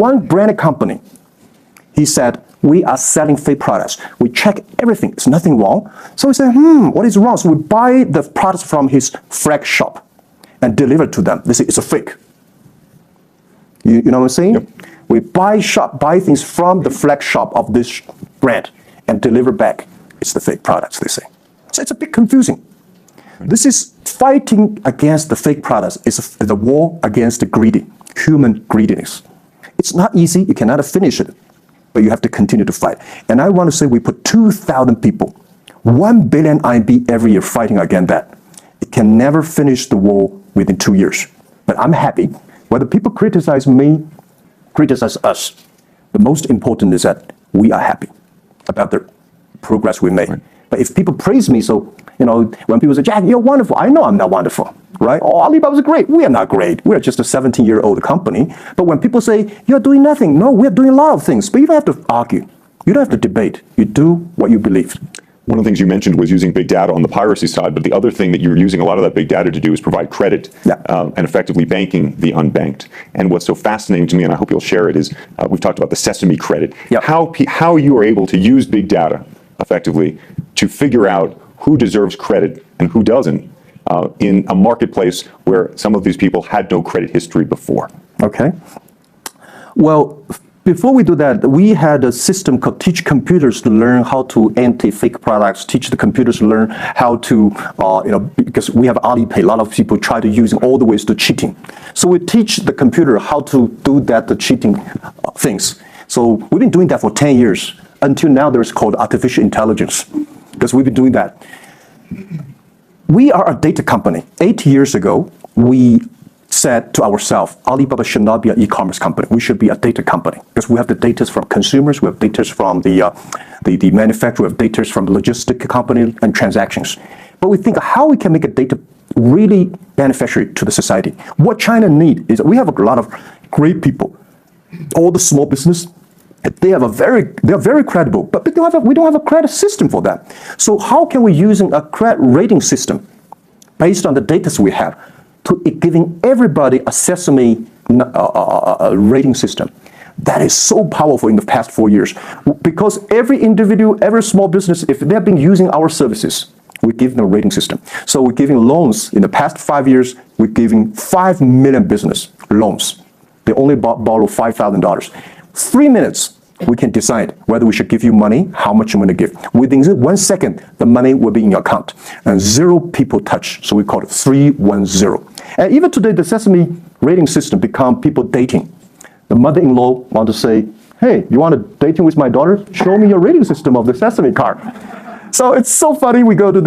One branded company, he said, we are selling fake products. We check everything. There's nothing wrong. So we say, what is wrong? So we buy the products from his flag shop and deliver to them. They say, it's a fake. You know what I'm saying? Yep. We buy things from the flag shop of this brand and deliver back. It's the fake products, they say. So it's a bit confusing. This is fighting against the fake products. It's a war against the greedy, human greediness. It's not easy. You cannot finish it, but you have to continue to fight. And I want to say we put 2,000 people, 1 billion RMB every year fighting against that. It can never finish the war within 2 years. But I'm happy. Whether people criticize me, criticize us, the most important is that we are happy about the progress we made. Right. But if people praise me, so, when people say, Jack, you're wonderful, I know I'm not wonderful, right? Oh, Alibaba's great. We are not great. We are just a 17-year-old company. But when people say, you're doing nothing, no, we're doing a lot of things. But you don't have to argue. You don't have to debate. You do what you believe. One of the things you mentioned was using big data on the piracy side, but the other thing that you're using a lot of that big data to do is provide credit and effectively banking the unbanked. And what's so fascinating to me, and I hope you'll share it, is we've talked about the Sesame credit. Yep. How you are able to use big data effectively to figure out who deserves credit and who doesn't in a marketplace where some of these people had no credit history before. Okay. Well, before we do that, we had a system called Teach Computers to learn how to anti-fake products, teach the computers to learn how to, because we have Alipay, a lot of people try to use all the ways to cheating. So we teach the computer how to do that, the cheating things. So we've been doing that for 10 years. Until now, there's called artificial intelligence, because we've been doing that. We are a data company. 8 years ago, we said to ourselves, Alibaba should not be an e-commerce company. We should be a data company, because we have the data from consumers, we have data from the manufacturer, we have data from the logistic company and transactions. But we think how we can make a data really beneficial to the society. What China needs is we have a lot of great people, all the small business. They are very credible, but we don't have a credit system for that. So how can we using a credit rating system based on the data we have to giving everybody a Sesame rating system? That is so powerful in the past 4 years, because every individual, every small business, if they've been using our services, we give them a rating system. So we're giving loans. In the past 5 years, we're giving 5 million business loans. They only borrow $5,000. 3 minutes, we can decide whether we should give you money, how much you want to give. Within 1 second, the money will be in your account. And 0 people touch, so we call it 310. And even today, the Sesame rating system become people dating. The mother-in-law want to say, hey, you want to dating with my daughter? Show me your rating system of the Sesame card. So it's so funny, we go to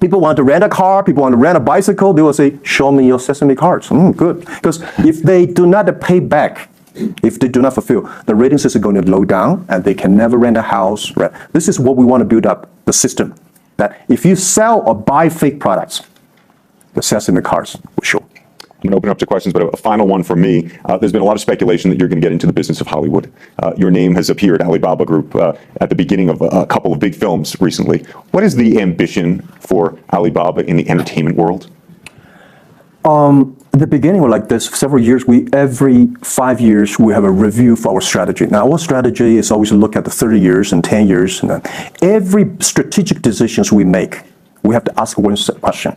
people want to rent a car, people want to rent a bicycle, they will say, show me your Sesame cards. Good. Because if they do not pay back, if they do not fulfill, the rating system is going to low down and they can never rent a house. Right? This is what we want to build up, the system. That if you sell or buy fake products, the Sesame cards will show. I'm going to open up to questions, but a final one from me. There's been a lot of speculation that you're going to get into the business of Hollywood. Your name has appeared, Alibaba Group, at the beginning of a couple of big films recently. What is the ambition for Alibaba in the entertainment world? At the beginning, like this, several years, every 5 years, we have a review for our strategy. Now, our strategy is always to look at the 30 years and 10 years. And every strategic decisions we make, we have to ask one question.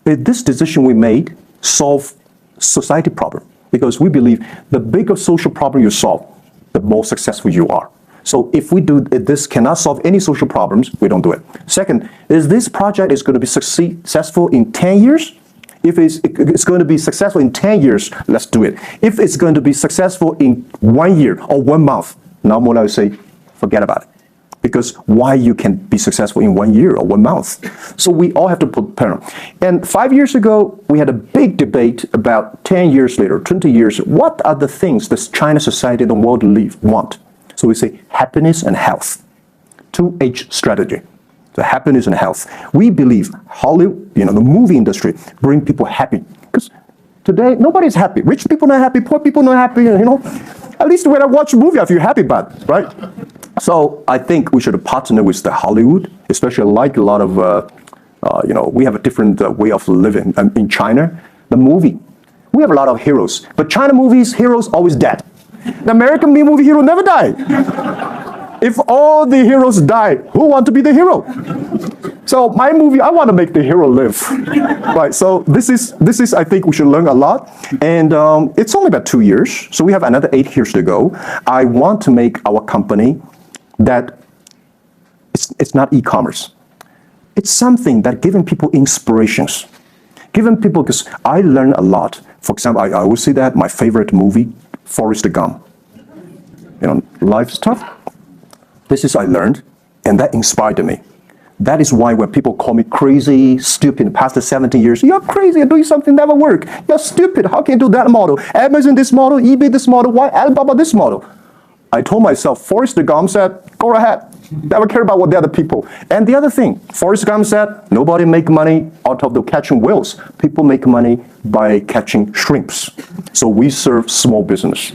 Is this decision we made solve society problem? Because we believe the bigger social problem you solve, the more successful you are. So if this cannot solve any social problems, we don't do it. Second, is this project is going to be successful in 10 years? If it's going to be successful in 10 years, let's do it. If it's going to be successful in 1 year or 1 month, now more I would say, forget about it. Because why you can be successful in 1 year or 1 month? So we all have to prepare. And 5 years ago, we had a big debate about 10 years later, 20 years, what are the things that China society and the world want? So we say happiness and health. 2H strategy. The happiness and health. We believe Hollywood, the movie industry, bring people happy. Because today, nobody's happy. Rich people not happy, poor people not happy, At least when I watch a movie, I feel happy about it, right? So I think we should partner with the Hollywood, especially like a lot of, we have a different way of living in China. The movie, we have a lot of heroes. But China movies, heroes always dead. The American movie hero never die. If all the heroes die, who want to be the hero? So my movie, I want to make the hero live, right? So this is I think we should learn a lot, and it's only about 2 years, so we have another 8 years to go. I want to make our company that it's not e-commerce. It's something that giving people inspirations, giving people, because I learn a lot. For example, I always say that my favorite movie, Forrest Gump. You know, life stuff. This is I learned, and that inspired me. That is why when people call me crazy, stupid, past the 70 years, you're crazy, you're doing something never work. You're stupid, how can you do that model? Amazon this model, eBay this model, why Alibaba this model? I told myself, Forrest Gump said, go ahead. Never care about what the other people. And the other thing, Forrest Gump said, nobody make money out of the catching whales. People make money by catching shrimps. So we serve small business.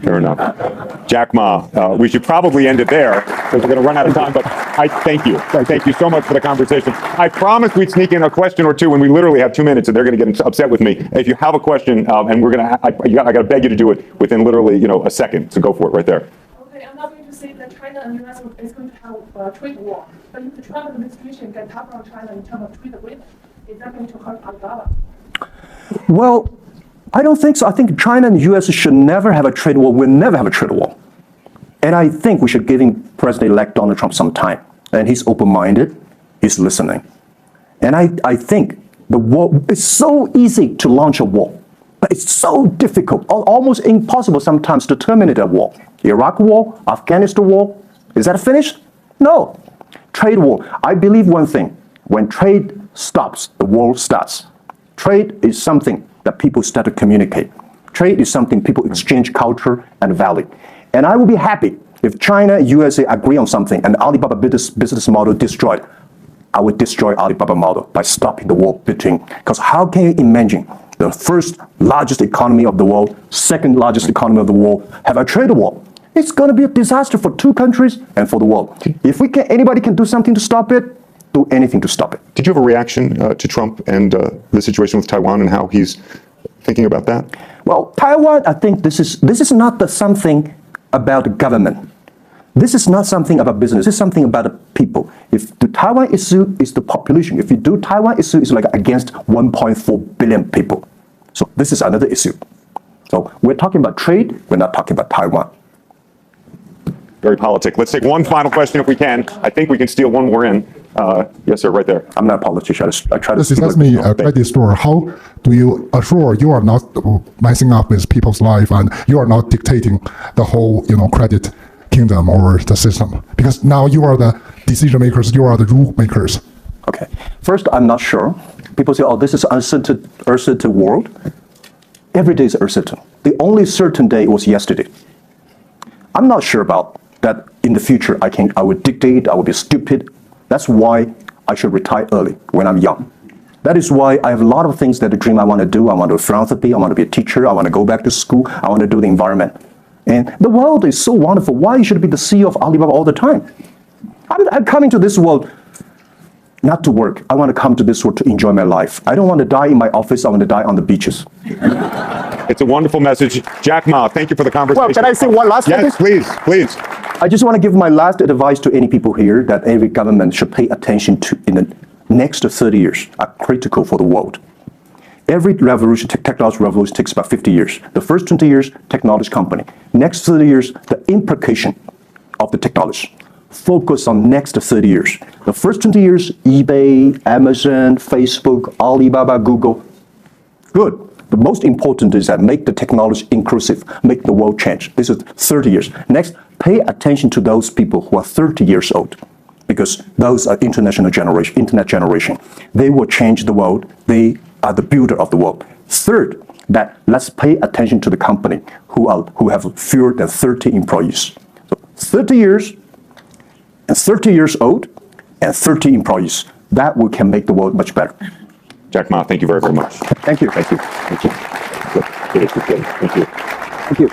Fair enough. Jack Ma, we should probably end it there because we're going to run out of time, but I thank you. Thank you so much for the conversation. I promised we'd sneak in a question or two when we literally have 2 minutes and they're going to get upset with me. If you have a question, and we're going to, I got to beg you to do it within literally, a second. So go for it right there. Okay, I'm not going to say that China and US is going to have a trade war, but if the Trump administration gets tough on China in terms of trade agreement, is that going to hurt Alibaba? Well, I don't think so. I think China and the US should never have a trade war. We'll never have a trade war. And I think we should give President-elect Donald Trump some time. And he's open-minded, he's listening. And I think the war, it's so easy to launch a war, but it's so difficult, almost impossible sometimes to terminate a war. Iraq war, Afghanistan war, is that finished? No. Trade war, I believe one thing, when trade stops, the war starts. Trade is something that people start to communicate. Trade is something people exchange culture and value. And I will be happy if China, USA agree on something and Alibaba business model destroyed. I would destroy Alibaba model by stopping the war between, because how can you imagine the first largest economy of the world, second largest economy of the world, have a trade war? It's going to be a disaster for two countries and for the world. If anybody can do something to stop it, do anything to stop it. Did you have a reaction to Trump and the situation with Taiwan and how he's thinking about that? Well, Taiwan, I think this is not something about the government. This is not something about business. This is something about the people. If the Taiwan issue is the population, if you do Taiwan issue, it's like against 1.4 billion people. So this is another issue. So we're talking about trade, we're not talking about Taiwan. Very politic. Let's take one final question if we can. I think we can steal one more in. Yes, sir, right there. I'm not a politician. I try to. This is me, a credit store. How do you assure you are not messing up with people's life and you are not dictating the whole, credit kingdom or the system? Because now you are the decision makers, you are the rule makers. Okay. First, I'm not sure. People say, oh, this is uncertain world. Every day is uncertain. The only certain day was yesterday. I'm not sure about that in the future. I would dictate, I would be stupid. That's why I should retire early when I'm young. That is why I have a lot of things that I dream I want to do. I want to do philanthropy, I want to be a teacher, I want to go back to school, I want to do the environment. And the world is so wonderful. Why should I be the CEO of Alibaba all the time? I'm coming to this world not to work. I want to come to this world to enjoy my life. I don't want to die in my office. I want to die on the beaches. It's a wonderful message. Jack Ma, thank you for the conversation. Well, can I say one last thing? Yes, please. I just want to give my last advice to any people here that every government should pay attention to in the next 30 years are critical for the world. Every revolution, technology revolution takes about 50 years. The first 20 years, technology company. Next 30 years, the implication of the technology. Focus on next 30 years. The first 20 years, eBay, Amazon, Facebook, Alibaba, Google. Good. The most important is that make the technology inclusive, make the world change. This is 30 years. Next, pay attention to those people who are 30 years old, because those are internet generation. They will change the world. They are the builder of the world. Third, that let's pay attention to the company who have fewer than 30 employees. So 30 years and 30 years old and 30 employees. That can make the world much better. Jack Ma, thank you very, very much. Thank you. Thank you. Thank you. Good. Thank you. Thank you.